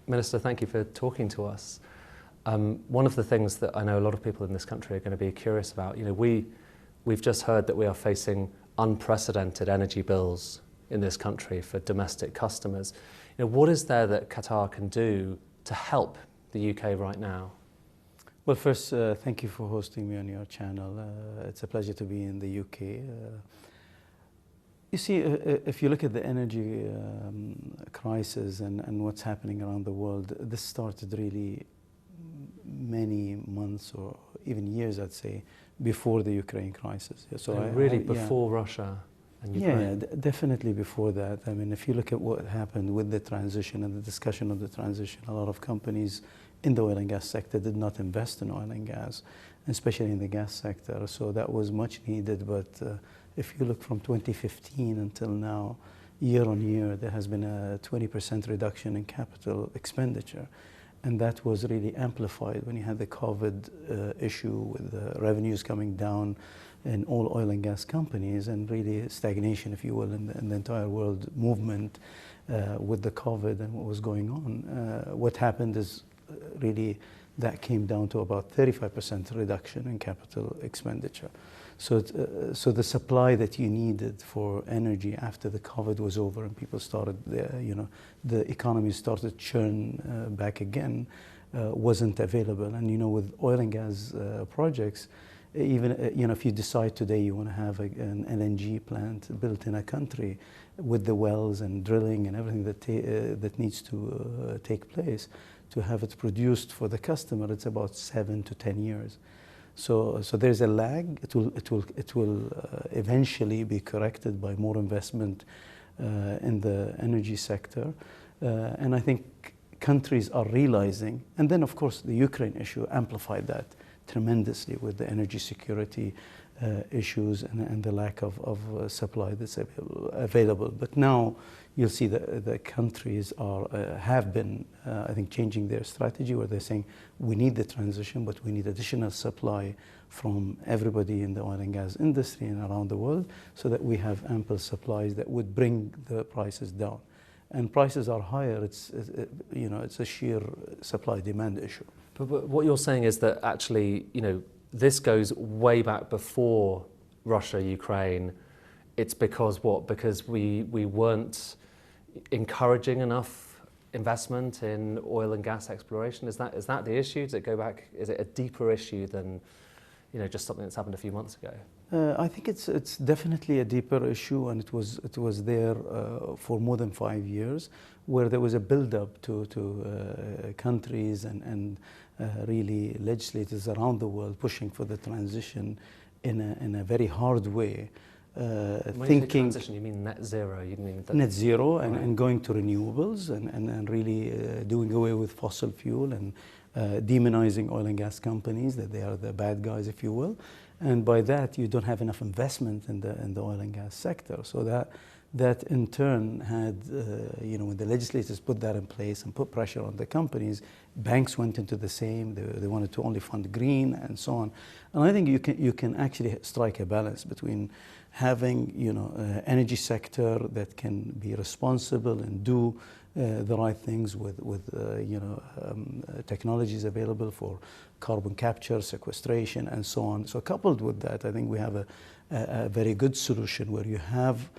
Minister, thank you for talking to us. One of the things that I know a lot of people in this country are going to be curious about, we've just heard that we are facing unprecedented energy bills in this country for domestic customers. What is there that Qatar can do to help the UK right now? Well, first, thank you for hosting me on your channel. It's a pleasure to be in the UK. You see, if you look at the energy crisis and what's happening around the world, this started really many months or even years, I'd say, before the Ukraine crisis. So really before Russia and Ukraine? Yeah, definitely before that. I mean, if you look at what happened with the transition and the discussion of the transition, a lot of companies in the oil and gas sector did not invest in oil and gas, especially in the gas sector. So that was much needed. But if you look from 2015 until now, year on year, there has been a 20% reduction in capital expenditure. And that was really amplified when you had the COVID issue with the revenues coming down in all oil and gas companies, and really stagnation, if you will, in the entire world movement with the COVID and what was going on. What happened is really that came down to about 35% reduction in capital expenditure. So the supply that you needed for energy after the COVID was over and people started, the economy started to churn back again, wasn't available. And with oil and gas projects, even if you decide today you want to have an LNG plant built in a country with the wells and drilling and everything that needs to take place, to have it produced for the customer, it's about 7 to 10 years. So there's a lag. It will eventually be corrected by more investment in the energy sector, and I think countries are realizing. And then, of course, the Ukraine issue amplified that tremendously with the energy security issues and the lack of supply that's available. But now you'll see that the countries have been, I think, changing their strategy, where they're saying we need the transition, but we need additional supply from everybody in the oil and gas industry and around the world, so that we have ample supplies that would bring the prices down. And prices are higher. It's a sheer supply-demand issue. But what you're saying is that actually, this goes way back before Russia, Ukraine. It's because what? Because we weren't encouraging enough investment in oil and gas exploration? Is that the issue? Does it go back? Is it a deeper issue than just something that's happened a few months ago? I think it's definitely a deeper issue, and it was there for more than 5 years, where there was a build-up to countries and really legislators around the world pushing for the transition in a very hard way. When you say transition, you mean net zero? You mean net zero, and going to renewables and really doing away with fossil fuel and demonizing oil and gas companies, that they are the bad guys, if you will. And by that, you don't have enough investment in the oil and gas sector. So that in turn had, when the legislators put that in place and put pressure on the companies, banks went into the same. They wanted to only fund green and so on. And I think you can actually strike a balance between having energy sector that can be responsible and do the right things with technologies available for carbon capture, sequestration, and so on. So coupled with that, I think we have a very good solution where you have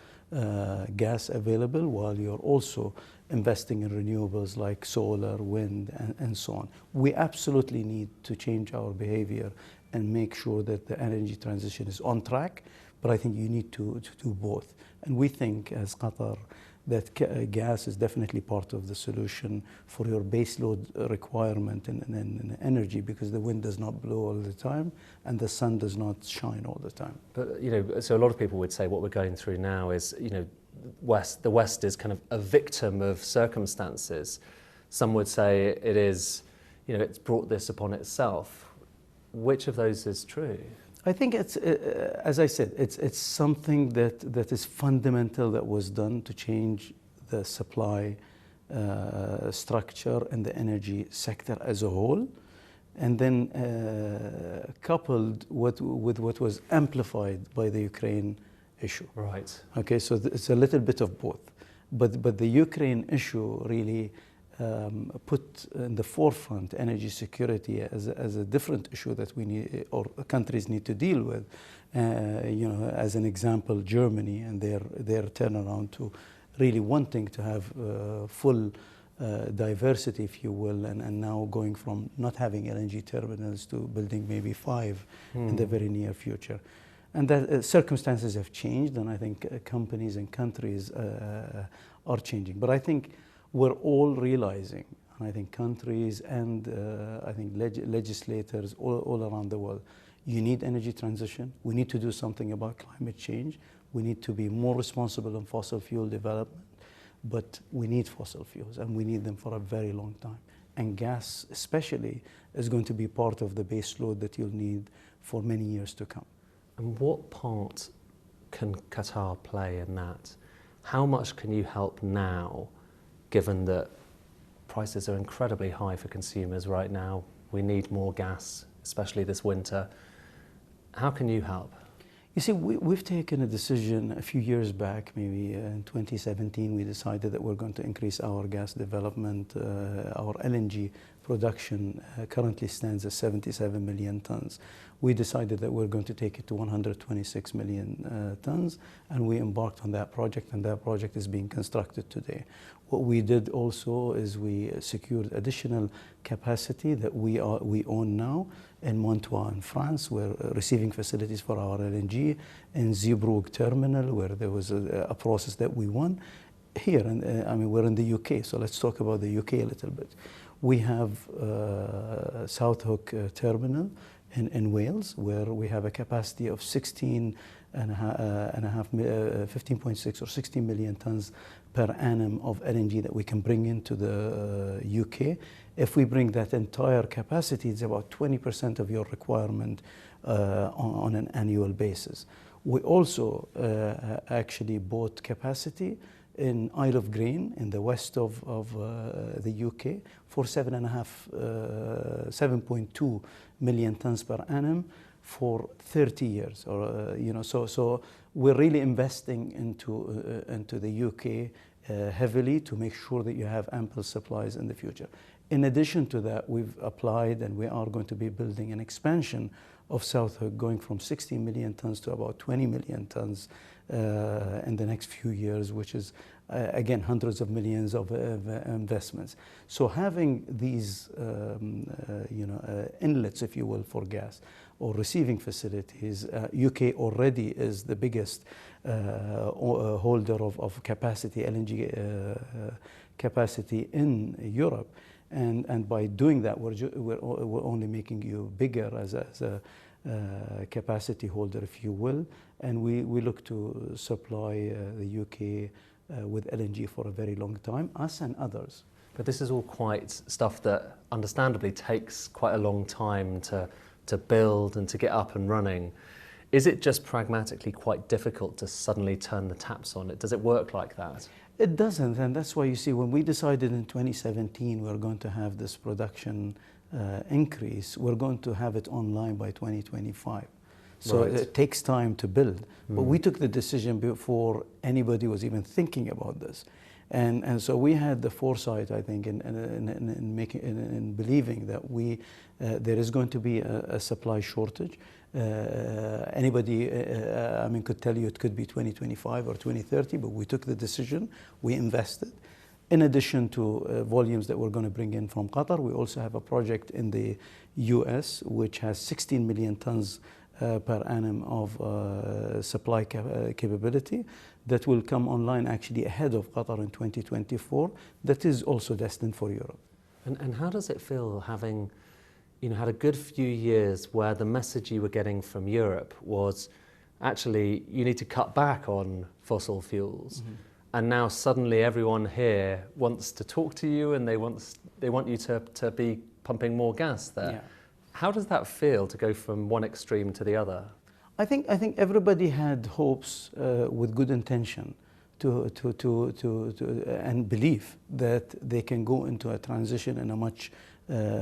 gas available while you're also investing in renewables like solar, wind, and so on. We absolutely need to change our behavior and make sure that the energy transition is on track, but I think you need to do both. And we think, as Qatar, that gas is definitely part of the solution for your baseload requirement in energy, because the wind does not blow all the time and the sun does not shine all the time. But so a lot of people would say what we're going through now is the West is kind of a victim of circumstances. Some would say it is it's brought this upon itself. Which of those is true? I think it's, as I said, it's something that is fundamental that was done to change the supply structure and the energy sector as a whole, and then coupled with what was amplified by the Ukraine issue. Right. Okay, so it's a little bit of both, but the Ukraine issue really put in the forefront energy security as a different issue that we need, or countries need to deal with. You know, as an example, Germany and their turnaround to really wanting to have full diversity, if you will, and now going from not having LNG terminals to building maybe 5 in the very near future. And that circumstances have changed, and I think companies and countries are changing. But I think we're all realizing, and I think countries and I think legislators all around the world, you need energy transition. We need to do something about climate change. We need to be more responsible in fossil fuel development. But we need fossil fuels, and we need them for a very long time. And gas, especially, is going to be part of the base load that you'll need for many years to come. And what part can Qatar play in that? How much can you help now, given that prices are incredibly high for consumers right now? We need more gas, especially this winter. How can you help? You see, we've taken a decision a few years back, maybe in 2017, we decided that we're going to increase our gas development. Our LNG production currently stands at 77 million tons. We decided that we're going to take it to 126 million tons, and we embarked on that project, and that project is being constructed today. What we did also is we secured additional capacity that we own now in Montois in France. We're receiving facilities for our LNG in Zeebrugge terminal, where there was a process that we won. Here, I mean, we're in the UK, so let's talk about the UK a little bit. We have South Hook terminal in Wales, where we have a capacity of 15.6 or 16 million tons per annum of LNG that we can bring into the UK. If we bring that entire capacity, it's about 20% of your requirement on an annual basis. We also actually bought capacity in Isle of Grain in the west of the UK for 7.2 million tons per annum for 30 years. Or you know, so we're really investing into the UK heavily to make sure that you have ample supplies in the future. In addition to that, we've applied and we are going to be building an expansion of South Hook, going from 60 million tons to about 20 million tons in the next few years, which is again hundreds of millions of investments. So having these inlets, if you will, for gas or receiving facilities, UK already is the biggest holder of capacity, LNG capacity in Europe. And by doing that, we're only making you bigger as a capacity holder, if you will. And we look to supply the UK with LNG for a very long time, us and others. But this is all quite stuff that understandably takes quite a long time to build and to get up and running. Is it just pragmatically quite difficult to suddenly turn the taps on? Does it work like that? It doesn't, and that's why you see when we decided in 2017 we're going to have this production increase, we're going to have it online by 2025. So right. It takes time to build. But we took the decision before anybody was even thinking about this. And so we had the foresight, I think, in believing that there is going to be a supply shortage. Anybody, could tell you it could be 2025 or 2030, but we took the decision, we invested. In addition to volumes that we're going to bring in from Qatar, we also have a project in the US, which has 16 million tons per annum of supply capability that will come online actually ahead of Qatar in 2024. That is also destined for Europe. And how does it feel having had a good few years where the message you were getting from Europe was actually you need to cut back on fossil fuels, and now suddenly everyone here wants to talk to you and they want you to be pumping more gas there. Yeah. How does that feel to go from one extreme to the other? I think everybody had hopes with good intention and belief that they can go into a transition in a much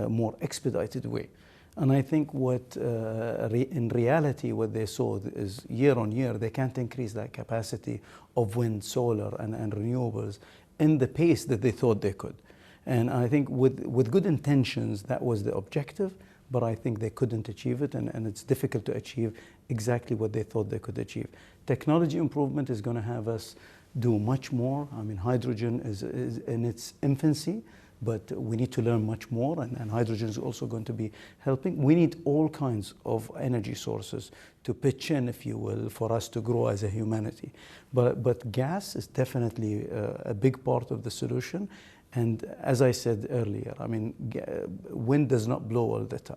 more expedited way. And I think in reality what they saw is year on year they can't increase that capacity of wind, solar and renewables in the pace that they thought they could. And I think with good intentions, that was the objective, but I think they couldn't achieve it, and it's difficult to achieve exactly what they thought they could achieve. Technology improvement is going to have us do much more. I mean, hydrogen is in its infancy, but we need to learn much more, and hydrogen is also going to be helping. We need all kinds of energy sources to pitch in, if you will, for us to grow as a humanity. But gas is definitely a big part of the solution. And as I said earlier, I mean, wind does not blow all the time.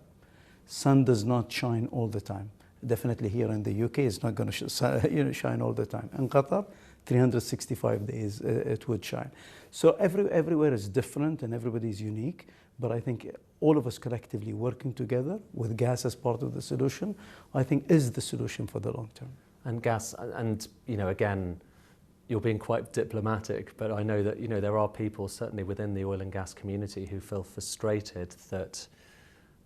Sun does not shine all the time. Definitely here in the UK, it's not going to shine all the time. In Qatar, 365 days it would shine. So everywhere is different and everybody is unique. But I think all of us collectively working together with gas as part of the solution, I think is the solution for the long term. And gas, and again, you're being quite diplomatic, but I know that there are people certainly within the oil and gas community who feel frustrated that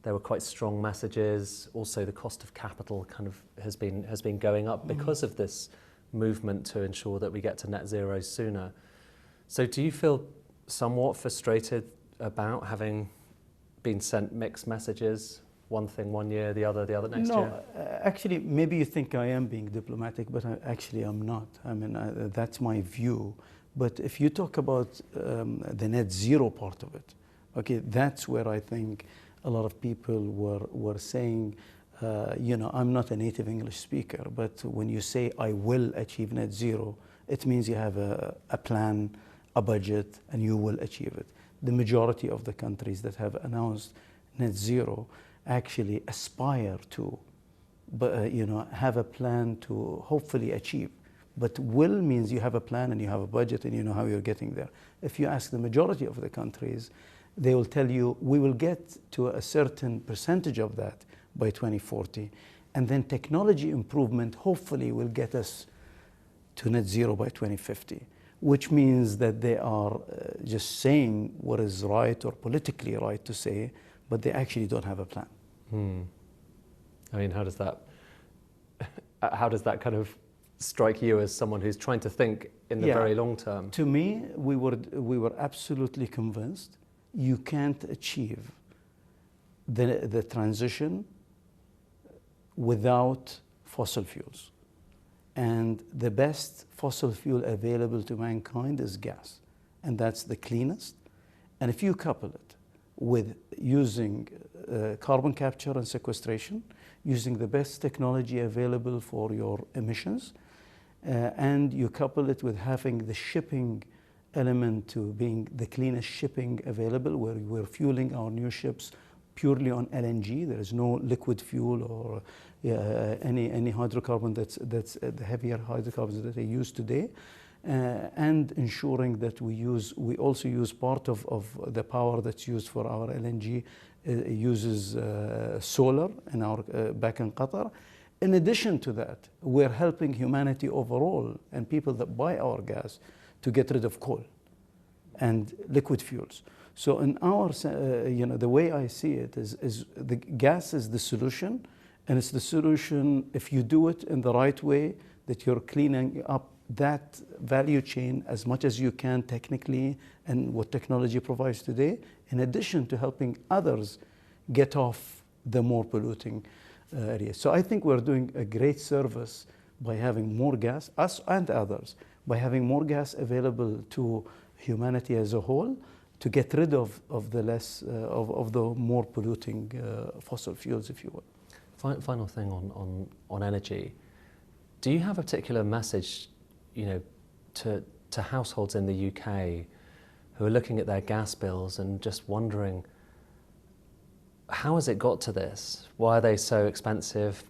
there were quite strong messages. Also, the cost of capital kind of has been going up because of this movement to ensure that we get to net zero sooner. So, do you feel somewhat frustrated about having been sent mixed messages? One thing one year, the other next year? No, actually, maybe you think I am being diplomatic, but actually I'm not. I mean, that's my view. But if you talk about the net zero part of it, okay, that's where I think a lot of people were saying, I'm not a native English speaker, but when you say I will achieve net zero, it means you have a plan, a budget, and you will achieve it. The majority of the countries that have announced net zero actually aspire to, have a plan to hopefully achieve. But will means you have a plan and you have a budget and you know how you're getting there. If you ask the majority of the countries, they will tell you, we will get to a certain percentage of that by 2040. And then technology improvement hopefully will get us to net zero by 2050, which means that they are just saying what is right or politically right to say, but they actually don't have a plan. I mean, how does that kind of strike you as someone who's trying to think in the very long term? To me, we were absolutely convinced you can't achieve the transition without fossil fuels. And the best fossil fuel available to mankind is gas. And that's the cleanest. And if you couple it with using carbon capture and sequestration, using the best technology available for your emissions, and you couple it with having the shipping element to being the cleanest shipping available, where we're fueling our new ships purely on LNG. There is no liquid fuel or any hydrocarbon that's the heavier hydrocarbons that they use today. And ensuring that we also use part of the power that's used for our LNG uses solar in our back in Qatar. In addition to that, we're helping humanity overall and people that buy our gas to get rid of coal and liquid fuels. So in our, the way I see it is the gas is the solution, and it's the solution if you do it in the right way, that you're cleaning up that value chain as much as you can technically and what technology provides today, in addition to helping others get off the more polluting areas. So I think we're doing a great service by having more gas, us and others, by having more gas available to humanity as a whole, to get rid of the more polluting fossil fuels, if you will. Final thing on energy. Do you have a particular message, to households in the UK who are looking at their gas bills and just wondering, how has it got to this? Why are they so expensive?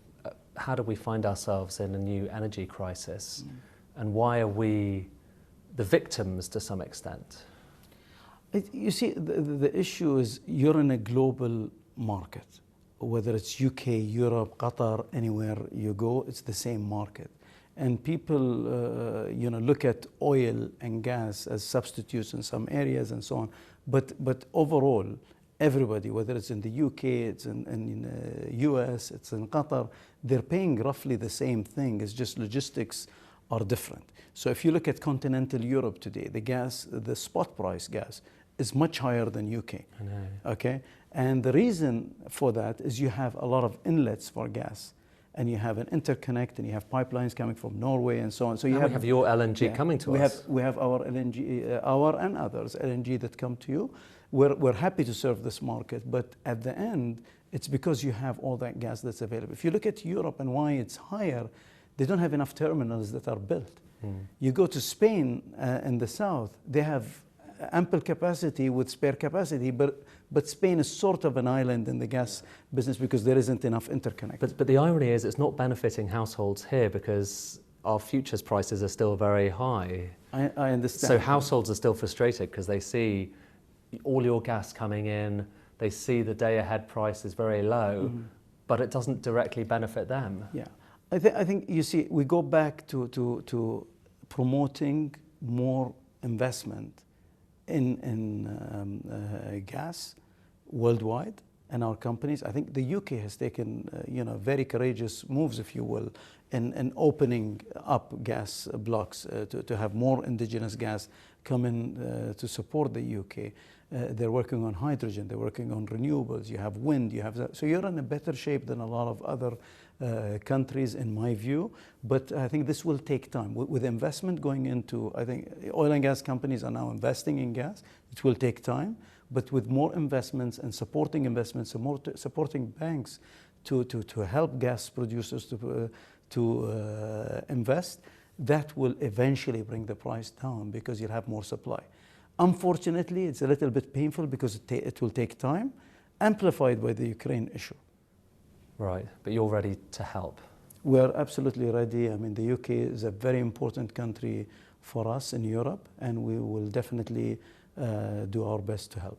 How do we find ourselves in a new energy crisis? And why are we the victims to some extent? You see, the issue is you're in a global market. Whether it's UK, Europe, Qatar, anywhere you go, it's the same market. And people, look at oil and gas as substitutes in some areas and so on. But overall, everybody, whether it's in the UK, it's in US, it's in Qatar, they're paying roughly the same thing. It's just logistics are different. So if you look at continental Europe today, the spot price gas is much higher than UK. I know. Okay, and the reason for that is you have a lot of inlets for gas, and you have an interconnect, and you have pipelines coming from Norway and so on. So you And we have your LNG yeah, coming to us. We have our LNG, our and others LNG that come to you. We're happy to serve this market, but at the end, it's because you have all that gas that's available. If you look at Europe and why it's higher, they don't have enough terminals that are built. You go to Spain in the south, they have ample capacity with spare capacity, but Spain is sort of an island in the gas business because there isn't enough interconnect. But the irony is it's not benefiting households here because our futures prices are still very high. I understand. So households are still frustrated because they see all your gas coming in, they see the day ahead price is very low, but it doesn't directly benefit them. Yeah, I think you see, we go back to promoting more investment in gas worldwide, and our companies. I think the UK has taken very courageous moves, if you will, in opening up gas blocks to have more indigenous gas come in to support the UK. They're working on hydrogen, they're working on renewables, you have wind, you have that. So you're in a better shape than a lot of other countries, in my view. But I think this will take time. With investment going into, I think oil and gas companies are now investing in gas. It will take time, but with more investments and supporting investments and more supporting banks to help gas producers to invest, that will eventually bring the price down because you'll have more supply. Unfortunately, it's a little bit painful because it will take time, amplified by the Ukraine issue. Right, but you're ready to help. We're absolutely ready. I mean, the UK is a very important country for us in Europe, and we will definitely do our best to help.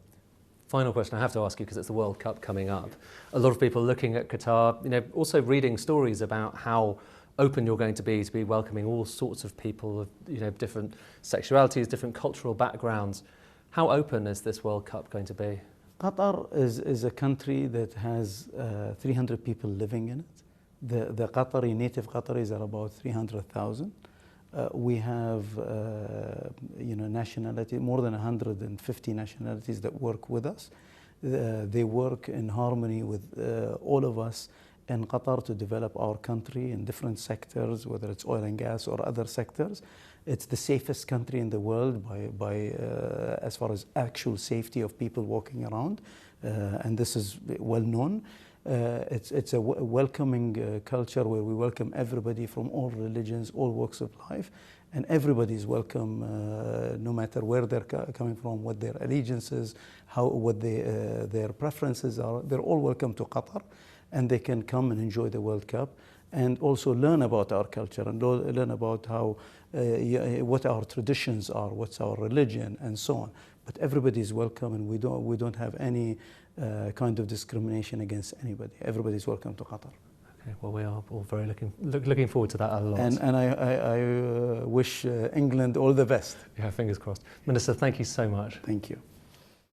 Final question I have to ask you, because it's the World Cup coming up. A lot of people looking at Qatar, also reading stories about how open you're going to be welcoming all sorts of people of different sexualities, different cultural backgrounds. How open is this World Cup going to be? Qatar is a country that has 300 people living in it. The Qatari, native Qataris are about 300,000. We have nationality, more than 150 nationalities that work with us. They work in harmony with all of us in Qatar to develop our country in different sectors, whether it's oil and gas or other sectors. It's the safest country in the world by as far as actual safety of people walking around, and this is well known. It's a welcoming culture where we welcome everybody from all religions, all walks of life, and everybody is welcome no matter where they're coming from, what their allegiances, what their preferences are. They're all welcome to Qatar, and they can come and enjoy the World Cup and also learn about our culture and learn about how what our traditions are, what's our religion, and so on. But everybody is welcome, and we don't have any kind of discrimination against anybody. Everybody is welcome to Qatar. Okay, well, we are all very looking forward to that a lot. And I wish England all the best. Yeah, fingers crossed. Minister, thank you so much. Thank you.